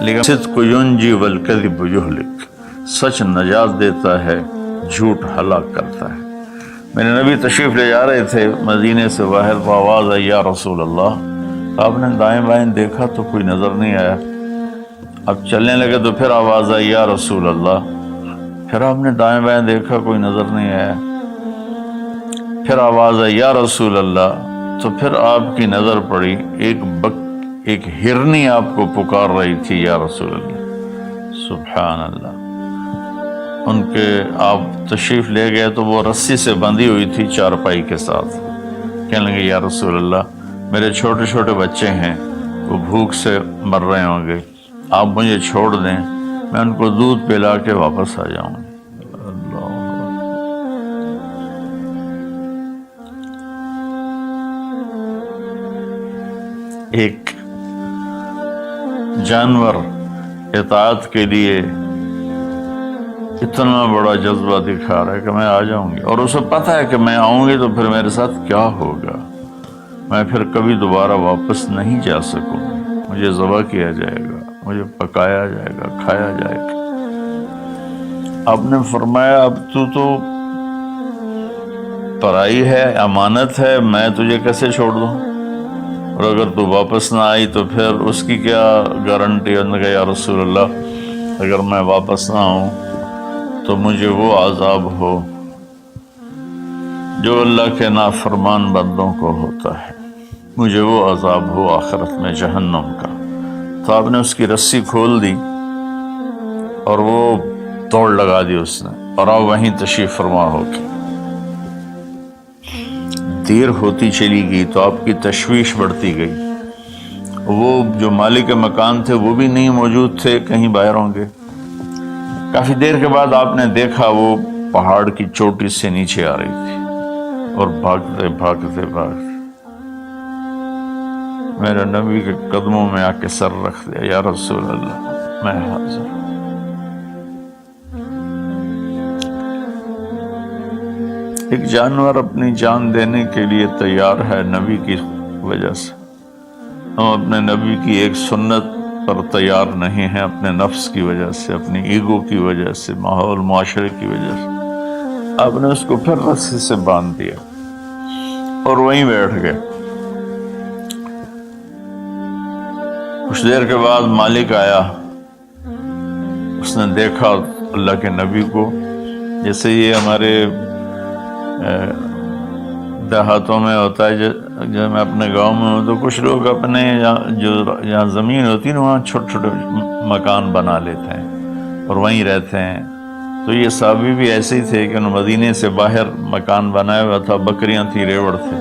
لیکن صدق ینجی والکذب یہلک، سچ نجات دیتا ہے، جھوٹ ہلاک کرتا ہے۔ میرے نبی تشریف لے جا رہے تھے مدینے سے باہر، تو آواز آئی یا رسول اللہ۔ آپ نے دائیں بائیں دیکھا تو کوئی نظر نہیں آیا۔ اب چلنے لگے تو پھر آواز آئی یا رسول اللہ۔ پھر آپ نے دائیں بائیں دیکھا، کوئی نظر نہیں آیا۔ پھر آواز آئی یا رسول اللہ، تو پھر آپ کی نظر پڑی، ایک ہرنی آپ کو پکار رہی تھی یا رسول اللہ۔ سبحان اللہ۔ ان کے آپ تشریف لے گئے تو وہ رسی سے بندھی ہوئی تھی چارپائی کے ساتھ۔ کہنے لگے یا رسول اللہ، میرے چھوٹے چھوٹے بچے ہیں، وہ بھوک سے مر رہے ہوں گے، آپ مجھے چھوڑ دیں، میں ان کو دودھ پلا کے واپس آ جاؤں۔ اللہ، ایک جانور اطاعت کے لیے اتنا بڑا جذبہ دکھا رہا ہے کہ میں آ جاؤں گی، اور اسے پتہ ہے کہ میں آؤں گی تو پھر میرے ساتھ کیا ہوگا، میں پھر کبھی دوبارہ واپس نہیں جا سکوں، مجھے ذبح کیا جائے گا، مجھے پکایا جائے گا، کھایا جائے گا۔ آپ نے فرمایا اب تو پرائی ہے، امانت ہے، میں تجھے کیسے چھوڑ دوں، اور اگر تو واپس نہ آئی تو پھر اس کی کیا گارنٹی؟ انہوں نے کہا یا رسول اللہ، اگر میں واپس نہ آؤں تو مجھے وہ عذاب ہو جو اللہ کے نافرمان بندوں کو ہوتا ہے، مجھے وہ عذاب ہو آخرت میں جہنم کا۔ تو آپ نے اس کی رسی کھول دی اور وہ توڑ لگا دی اس نے، اور آپ وہیں تشریف فرما ہو کے۔ دیر ہوتی چلی گئی تو آپ کی تشویش بڑھتی گئی۔ وہ جو مالک مکان تھے وہ بھی نہیں موجود تھے، کہیں باہر ہوں گے۔ کافی دیر کے بعد آپ نے دیکھا وہ پہاڑ کی چوٹی سے نیچے آ رہی تھی، اور بھاگتے بھاگتے بھاگتے میرے نبی کے قدموں میں آ کے سر رکھ دیا، یا رسول اللہ میں حاضر ہوں۔ ایک جانور اپنی جان دینے کے لیے تیار ہے نبی کی وجہ سے، ہم اپنے نبی کی ایک سنت پر تیار نہیں ہیں، اپنے نفس کی وجہ سے، اپنی ایگو کی وجہ سے، ماحول معاشرے کی وجہ سے۔ آپ نے اس کو پھر رسی سے باندھ دیا اور وہیں بیٹھ گئے۔ کچھ دیر کے بعد مالک آیا، اس نے دیکھا اللہ کے نبی کو، جیسے یہ ہمارے دیہاتوں میں ہوتا ہے، جب میں اپنے گاؤں میں ہوں تو کچھ لوگ اپنے جہاں زمین ہوتی ہے نا وہاں چھوٹے چھوٹے مکان بنا لیتے ہیں اور وہیں رہتے ہیں۔ تو یہ صحابی بھی ایسے ہی تھے کہ انہوں مدینے سے باہر مکان بنایا ہوا تھا، بکریاں تھی، ریوڑ تھے۔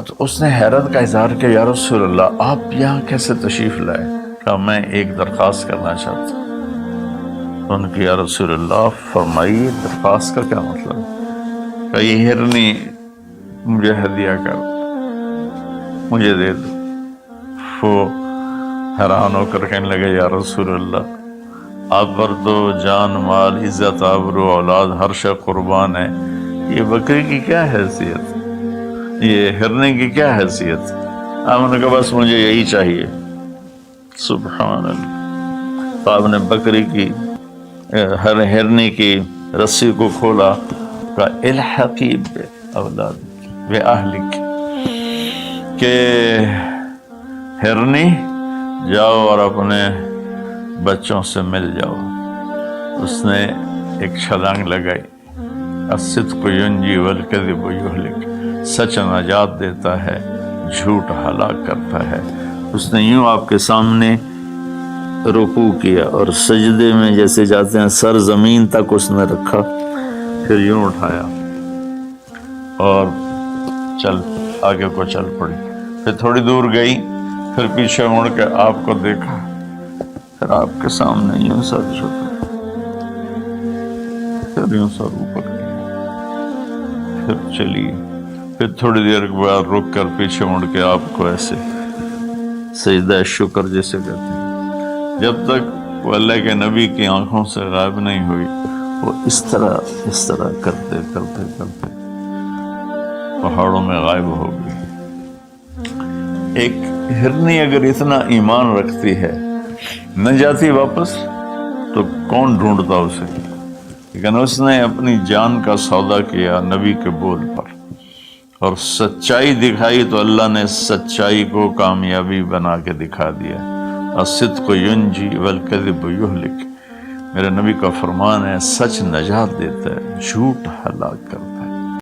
تو اس نے حیرت کا اظہار کیا، یا رسول اللہ آپ یہاں کیسے تشریف لائے؟ کہا میں ایک درخواست کرنا چاہتا ہوں۔ تو ان کی یا رسول اللہ فرمائیے، درخواست کا کیا مطلب ہے؟ کہ یہ ہرنی مجھے ہدیہ کر، مجھے دے دو۔ وہ حیران ہو کر کہنے لگے یا رسول اللہ آپ پر تو جان، مال، عزت، آبرو، اولاد ہر شے قربان ہے، یہ بکری کی کیا حیثیت، یہ ہرنے کی کیا حیثیت؟ آپ نے کہا بس مجھے یہی چاہیے۔ سبحان اللہ۔ تو آپ نے بکری کی ہرنے کی رسی کو کھولا، کہا الحقی باولادک باہلک، کہ ہرنی جاؤ اور اپنے بچوں سے مل جاؤ۔ اس نے ایک چھلانگ لگائی، الصدق ینجی والکذب یہلک، سچ نجات دیتا ہے، جھوٹ ہلاک کرتا ہے۔ اس نے یوں آپ کے سامنے رکوع کیا اور سجدے میں جیسے جاتے ہیں سر زمین تک اس نے رکھا، پھر یوں اٹھایا اور آگے کو چل پڑی۔ پھر تھوڑی دور گئی، پھر پیچھے مڑ کے آپ کو دیکھا، پھر آپ کے سامنے یوں سر جھکا، پھر یوں سر اوپر کیا، پھر چلی، پھر تھوڑی دیر کے بعد رک کر پیچھے مڑ کے آپ کو ایسے سجدہ شکر جیسے کہتے ہیں۔ جب تک وہ اللہ کے نبی کی آنکھوں سے غائب نہیں ہوئی، وہ اس طرح کرتے کرتے کرتے پہاڑوں میں غائب ہو گئی۔ ایک ہرنی اگر اتنا ایمان رکھتی ہے نہ جاتی واپس تو کون ڈھونڈتا اسے، لیکن اس نے اپنی جان کا سودا کیا نبی کے بول پر اور سچائی دکھائی تو اللہ نے سچائی کو کامیابی بنا کے دکھا دیا۔ الصدق ینجی والکذب یہلک، میرے نبی کا فرمان ہے سچ نجات دیتا ہے، جھوٹ ہلاک کرتا ہے۔